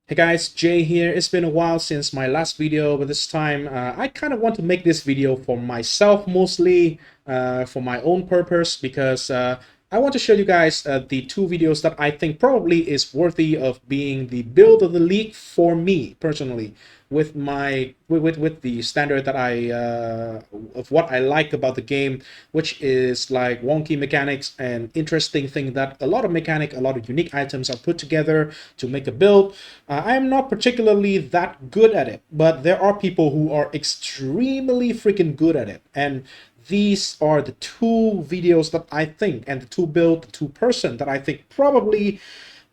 Hey guys, Jay here. It's been a while since my last video, but this time I kind of want to make this video for myself mostly, for my own purpose, because I want to show you guys the two videos that I think probably is worthy of being the build of the league for me personally, with my with the standard that I of what I like about the game, which is like wonky mechanics and interesting thing that a lot of unique items are put together to make a build. I am not particularly that good at it, but there are people who are extremely freaking good at it, and these are the two videos that I think, and the two person that I think probably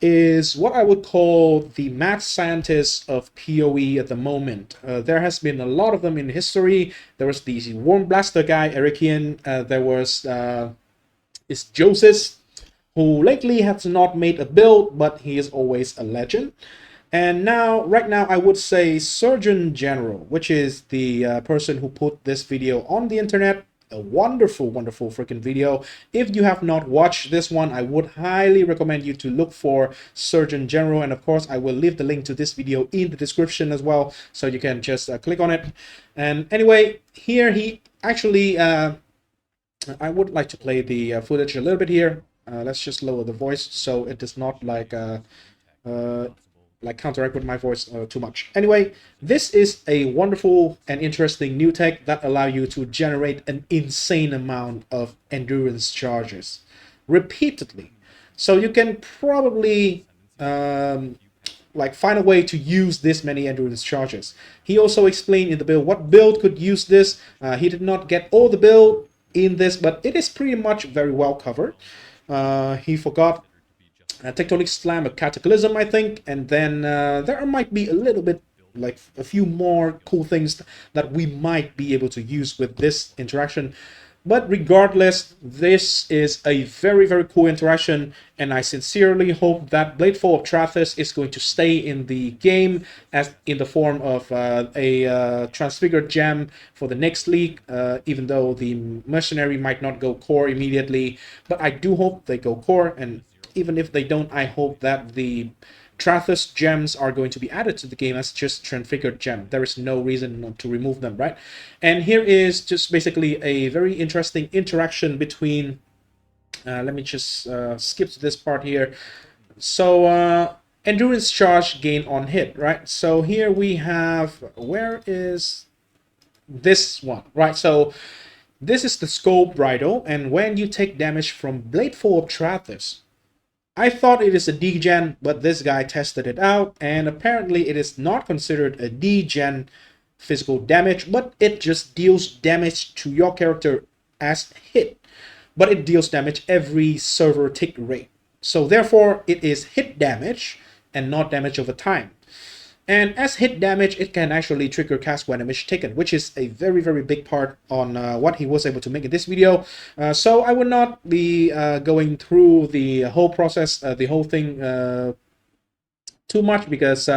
is what I would call the mad scientists of POE at the moment. There has been a lot of them in history. There was the Worm Blaster guy, Erikian. There was is Joseph, who lately has not made a build, but he is always a legend. And now, right now, I would say Surgeon General, which is the person who put this video on the internet. A wonderful, wonderful freaking video. If you have not watched this one, I would highly recommend you to look for Surgeon General. And of course, I will leave the link to this video in the description as well, so you can just click on it. And anyway, here he actually, I would like to play the footage a little bit here. Let's just lower the voice so it does not like counteract with my voice too much. Anyway, this is a wonderful and interesting new tech that allow you to generate an insane amount of endurance charges repeatedly. So you can probably like find a way to use this many endurance charges. He also explained in the build what build could use this. He did not get all the build in this, but it is pretty much very well covered. He forgot tectonic slam, a cataclysm, I think, and then there might be a little bit like a few more cool things that we might be able to use with this interaction. But regardless, this is a very, very cool interaction, and I sincerely hope that Bladefall of Trathis is going to stay in the game as in the form of a transfigured gem for the next league, even though the mercenary might not go core immediately. But I do hope they go core, and even if they don't, I hope that the Trathis gems are going to be added to the game as just transfigured gem. There is no reason not to remove them, right? And here is just basically a very interesting interaction between, let me just skip to this part here. So endurance charge gain on hit, right? So here we have, where is this one, right? So this is the Skull Bridle, and when you take damage from Bladefall of Trathis, I thought it is a D-Gen, but this guy tested it out, and apparently it is not considered a D-Gen physical damage, but it just deals damage to your character as hit. But it deals damage every server tick rate. So therefore, it is hit damage and not damage over time. And as hit damage, it can actually trigger cast when damage taken, which is a very, very big part on what he was able to make in this video. So I would not be going through the whole process, the whole thing too much, because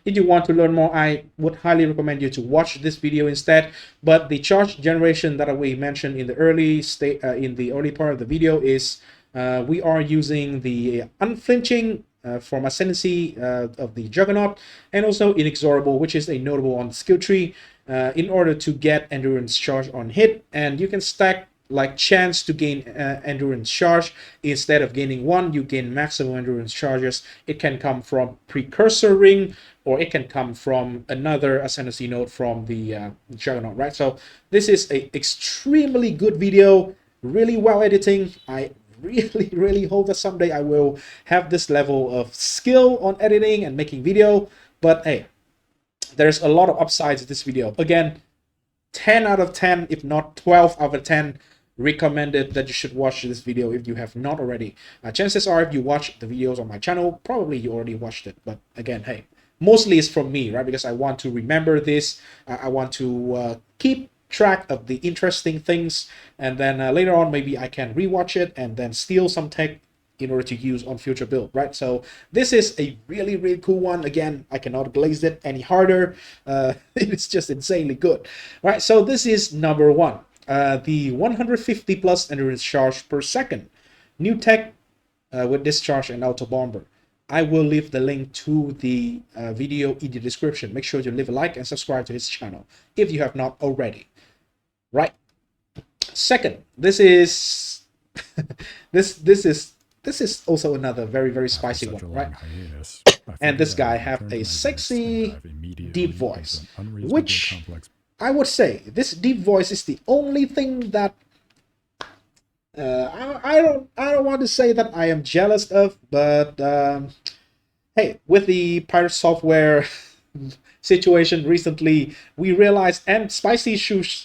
if you want to learn more, I would highly recommend you to watch this video instead. But the charge generation that we mentioned in the early state, in the early part of the video, is we are using the unflinching from Ascendancy of the Juggernaut, and also Inexorable, which is a notable on the skill tree, in order to get endurance charge on hit. And you can stack like chance to gain endurance charge. Instead of gaining one, you gain maximum endurance charges. It can come from Precursor Ring, or it can come from another Ascendancy node from the Juggernaut, right? So this is a extremely good video, really well editing. I really hope that someday I will have this level of skill on editing and making video. But hey, there's a lot of upsides to this video. Again, 10 out of 10, if not 12 out of 10, recommended that you should watch this video if you have not already. Chances are, if you watch the videos on my channel, probably you already watched it. But again, hey, mostly it's from me, right? Because I want to remember this. I want to keep track of the interesting things, and then later on maybe I can rewatch it and then steal some tech in order to use on future build, right? So this is a really cool one. Again, I cannot glaze it any harder. It's just insanely good, right? So this is number one, the 150 plus endurance charge per second, new tech with discharge and autobomber. I will leave the link to the video in the description. Make sure to leave a like and subscribe to his channel if you have not already. Right. Second, this is this is also another very spicy one, right? And this guy have a sexy deep voice, which I would say this deep voice is the only thing that I don't want to say that I am jealous of, but hey, with the pirate software situation recently, we realized, and spicy sushi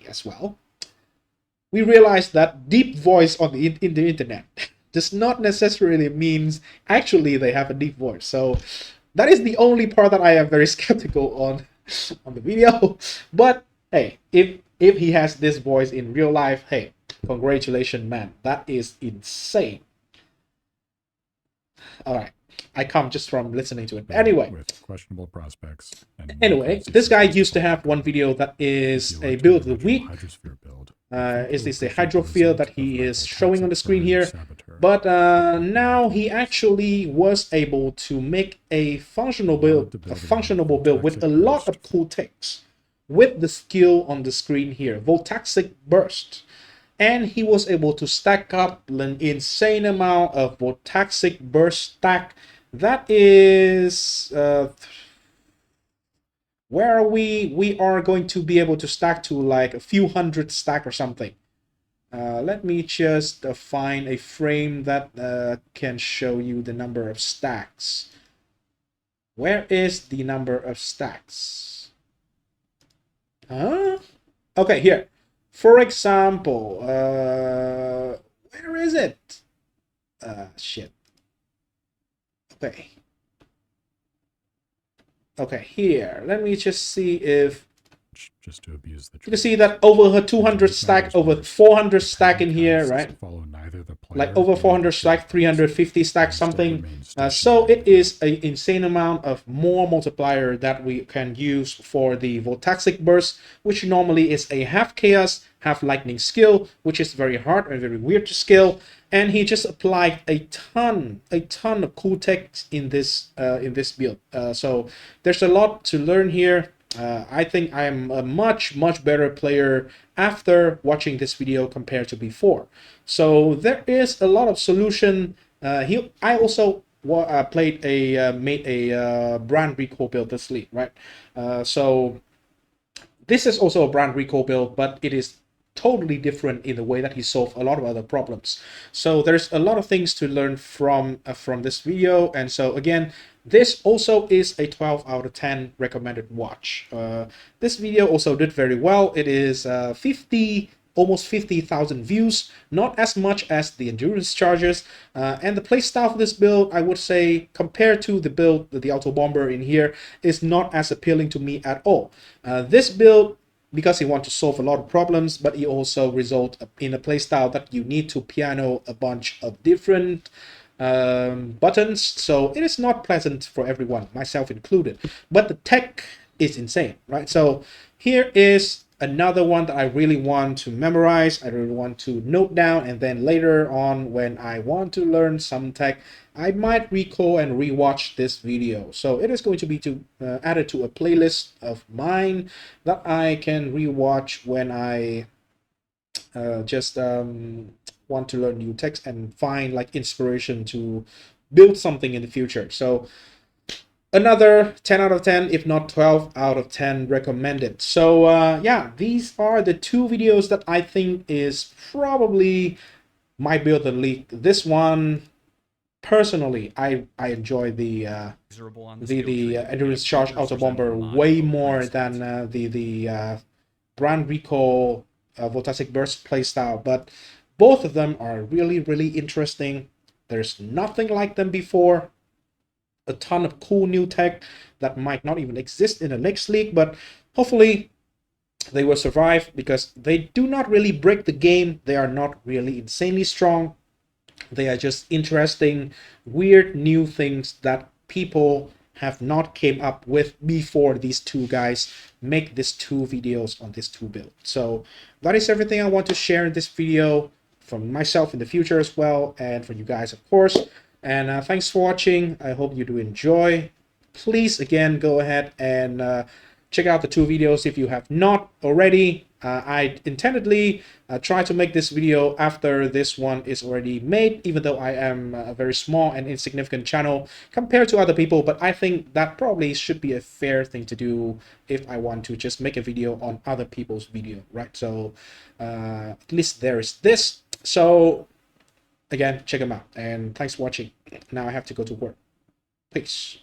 as well, we realized that deep voice on the in the internet does not necessarily means actually they have a deep voice. So that is the only part that I am very skeptical on the video. But hey, if he has this voice in real life, hey, congratulations, man. That is insane. All right. I come just from listening to it. Anyway, with questionable prospects. Anyway, this guy used to have one video that is a build of the week. Is this a hydrosphere that he is showing on the screen here? But now he actually was able to make a functional build, with a lot of cool techs, with the skill on the screen here, Voltaxic burst. And he was able to stack up an insane amount of Voltaxic burst stack. That is where are we? We are going to be able to stack to like a few hundred stack or something. Let me just find a frame that can show you the number of stacks. Where is the number of stacks? Huh? Okay, here. For example, where is it? Shit. Okay. Okay, here. Let me just see if... Just to abuse the... You can see that over 200 stack, over 400 stack in here, right? Like over 400 stack, 350 stack something. So it is an insane amount of more multiplier that we can use for the Voltaxic burst, which normally is a half chaos, half lightning skill, which is very hard and very weird to scale. And he just applied a ton of cool tech in this build. So there's a lot to learn here. I think I'm a much better player after watching this video compared to before. So there is a lot of solution. I also made a brand recall build this league, right? So this is also a brand recall build, but it is totally different in the way that he solved a lot of other problems. So there's a lot of things to learn from this video. And so again, this also is a 12 out of 10 recommended watch. This video also did very well. It is almost 50,000 views, not as much as the endurance charges. And the playstyle of this build, I would say, compared to the build, the autobomber in here, is not as appealing to me at all. This build, because he wants to solve a lot of problems, but he also result in a playstyle that you need to piano a bunch of different buttons, so it is not pleasant for everyone, myself included. But the tech is insane, right? So here is another one that I really want to memorize, I really want to note down, and then later on when I want to learn some tech, I might recall and rewatch this video. So it is going to be added to a playlist of mine that I can rewatch when I just want to learn new techs and find like inspiration to build something in the future. So another 10 out of 10, if not 12 out of 10 recommended. So yeah, these are the two videos that I think is probably my build of the league. This one, personally, I enjoy the endurance charge autobomber way more than the brand recall Voltaxic burst playstyle, but both of them are really interesting. There's nothing like them before. A ton of cool new tech that might not even exist in the next league, but hopefully they will survive because they do not really break the game. They are not really insanely strong. They are just interesting, weird new things that people have not came up with before these two guys make these two videos on this two build. So that is everything I want to share in this video. from myself in the future as well, and for you guys, of course. And thanks for watching. I hope you do enjoy. Please, again, go ahead and check out the 2 videos if you have not already. I intendedly try to make this video after this one is already made, even though I am a very small and insignificant channel compared to other people, but I think that probably should be a fair thing to do if I want to just make a video on other people's video, right? So at least there is this. So again, check them out, and thanks for watching. Now I have to go to work. Peace.